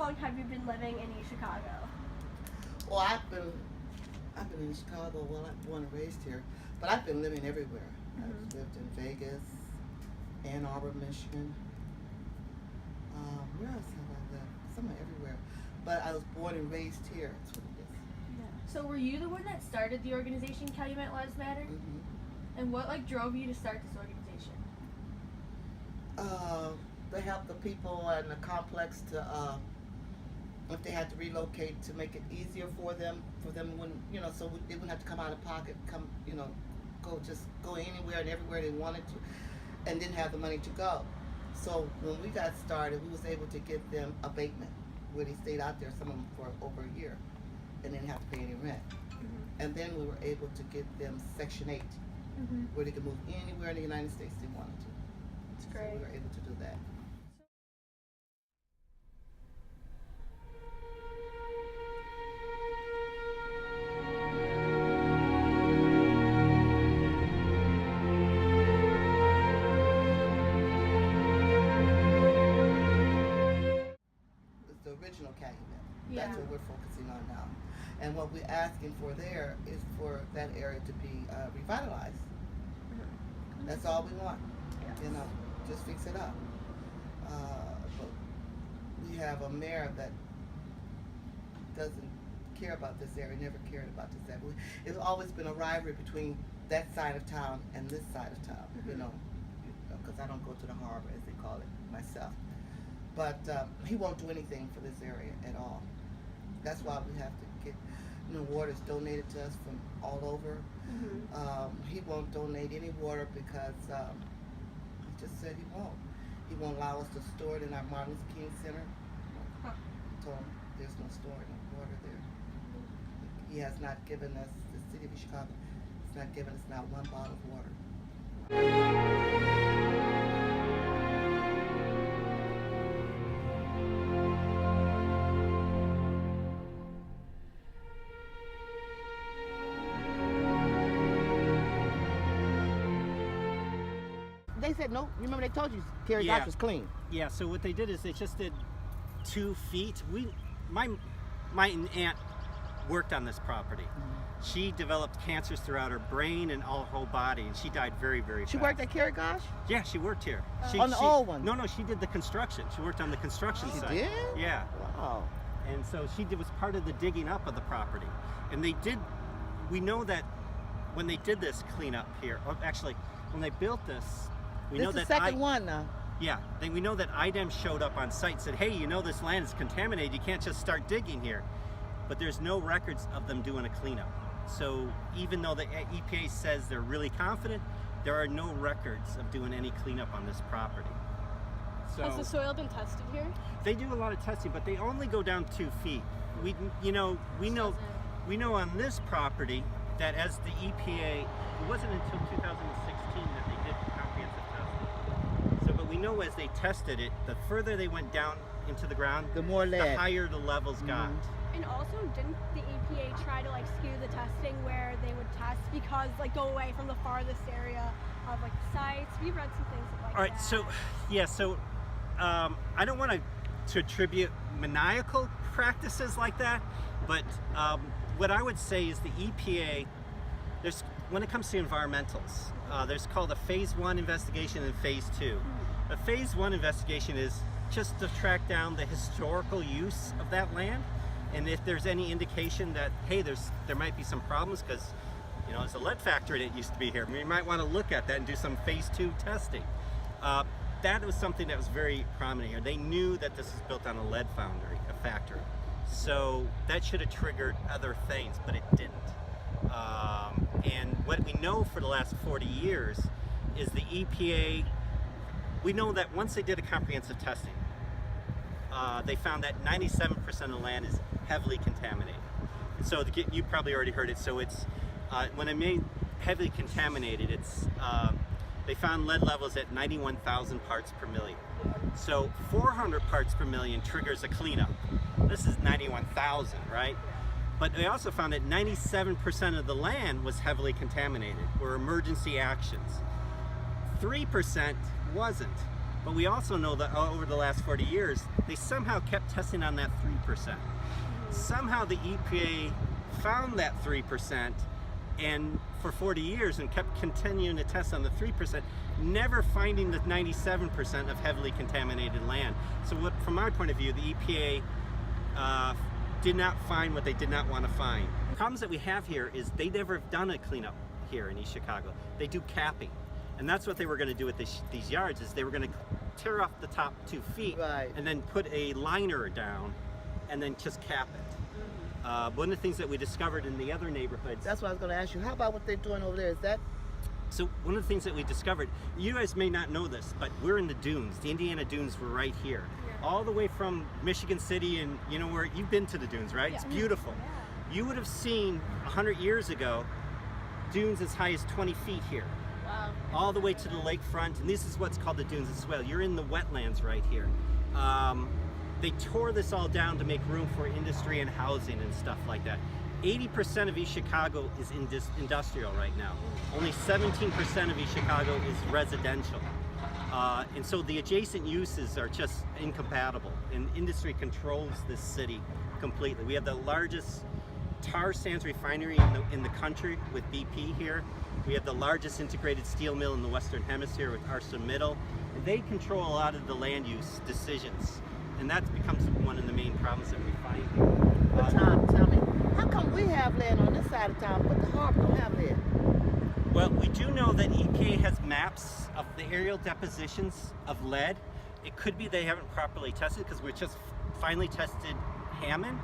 long have you been living in East Chicago? Well, I've been in Chicago. Well, I'm born and raised here, but I've been living everywhere. I've lived in Vegas, Ann Arbor, Michigan. Where else have I lived? Somewhere everywhere. But I was born and raised here. That's what it is. Yeah. So were you the one that started the organization Calumet Lives Matter? Mm-hmm. And what drove you to start this organization? To help the people in the complex to, if they had to relocate, to make it easier for them when, so they wouldn't have to come out of pocket, go anywhere and everywhere they wanted to, and didn't have the money to go. So when we got started, we was able to give them abatement, where they stayed out there, some of them for over a year, and didn't have to pay any rent. And then we were able to get them Section 8, where they could move anywhere in the United States they wanted to. That's great. So we were able to do that. It's the original Calumet. Yeah. That's what we're focusing on now. And what we're asking for there is for that area to be revitalized. That's all we want. Yes. Just fix it up. But we have a mayor that doesn't care about this area, never cared about this area. It's always been a rivalry between that side of town and this side of town, because I don't go to the harbor, as they call it, myself. But he won't do anything for this area at all. That's why we have to get water's donated to us from all over. He won't donate any water because he just said he won't. He won't allow us to store it in our Martin Luther King Center. I told him there's no storing of water there. He has not given us, the city of Chicago has not given us not one bottle of water. They said no. Remember they told you Kerry Gosh was clean. Yeah. So what they did is they just did 2 feet. My aunt worked on this property. She developed cancers throughout her brain and all her whole body, and she died very, very fast. She worked at Kerry Gosh? Yeah, she worked here. On the old one? No, she did the construction. She worked on the construction site. She did? Yeah. Wow. And so was part of the digging up of the property. And we know that when they did this cleanup here, or actually, when they built this, we know that the second one now. Yeah, then we know that IDEM showed up on site and said, hey, this land is contaminated, you can't just start digging here. But there's no records of them doing a cleanup. So even though the EPA says they're really confident, there are no records of doing any cleanup on this property. So Has the soil been tested here? they do a lot of testing, but they only go down 2 feet. We know on this property that as the EPA, it wasn't until 2016 that they did comprehensive testing. So, but we know as they tested it, the further they went down into the ground, The more lead. the higher the levels got. And also, didn't the EPA try to skew the testing where they would test because go away from the farthest area of sites? We've read some things like that. All right, so I don't want to attribute maniacal practices like that, but what I would say is the EPA, when it comes to environmentals, there's called a phase 1 investigation and phase 2. A phase 1 investigation is just to track down the historical use of that land, and if there's any indication that, hey, there might be some problems because there's a lead factory that used to be here. We might want to look at that and do some phase 2 testing. That was something that was very prominent here. They knew that this is built on a lead factory. So that should have triggered other things, but it didn't. And what we know for the last 40 years is the EPA, we know that once they did a comprehensive testing, they found that 97% of the land is heavily contaminated. And so you probably already heard it. So it's, when I mean heavily contaminated, it's, they found lead levels at 91,000 parts per million. So 400 parts per million triggers a cleanup. This is 91,000, right? But they also found that 97% of the land was heavily contaminated, or emergency actions. 3% wasn't. But we also know that over the last 40 years, they somehow kept testing on that 3%. Somehow the EPA found that 3% and for 40 years and kept continuing to test on the 3%, never finding the 97% of heavily contaminated land. So what, from our point of view, the EPA did not find what they did not want to find. The problems that we have here is they never have done a cleanup here in East Chicago. They do capping. And that's what they were going to do with these yards, is they were going to tear off the top 2 feet Right. and then put a liner down and then just cap it. One of the things that we discovered in the other neighborhoods. That's what I was going to ask you. How about what they're doing over there? Is that So one of the things that we discovered, you guys may not know this, but we're in the dunes. The Indiana dunes were right here. Yeah. All the way from Michigan City, and you know where you've been to the dunes, right? It's Yeah. beautiful. Yeah. You would have seen 100 years ago dunes as high as 20 feet here. Wow. All the way to the lakefront, and this is what's called the dunes as well. You're in the wetlands right here. They tore this all down to make room for industry and housing and stuff like that. 80% of East Chicago is industrial right now. Only 17% of East Chicago is residential. And so the adjacent uses are just incompatible, and industry controls this city completely. We have the largest tar sands refinery in the country with BP here. We have the largest integrated steel mill in the Western Hemisphere with ArcelorMittal. And they control a lot of the land use decisions. And that becomes one of the main problems that we find here. But Tom, tell me, how come we have land on this side of town, but the harbor don't have land? Well, we do know that EPA has maps of the aerial depositions of lead. It could be they haven't properly tested, because we just finally tested Hammond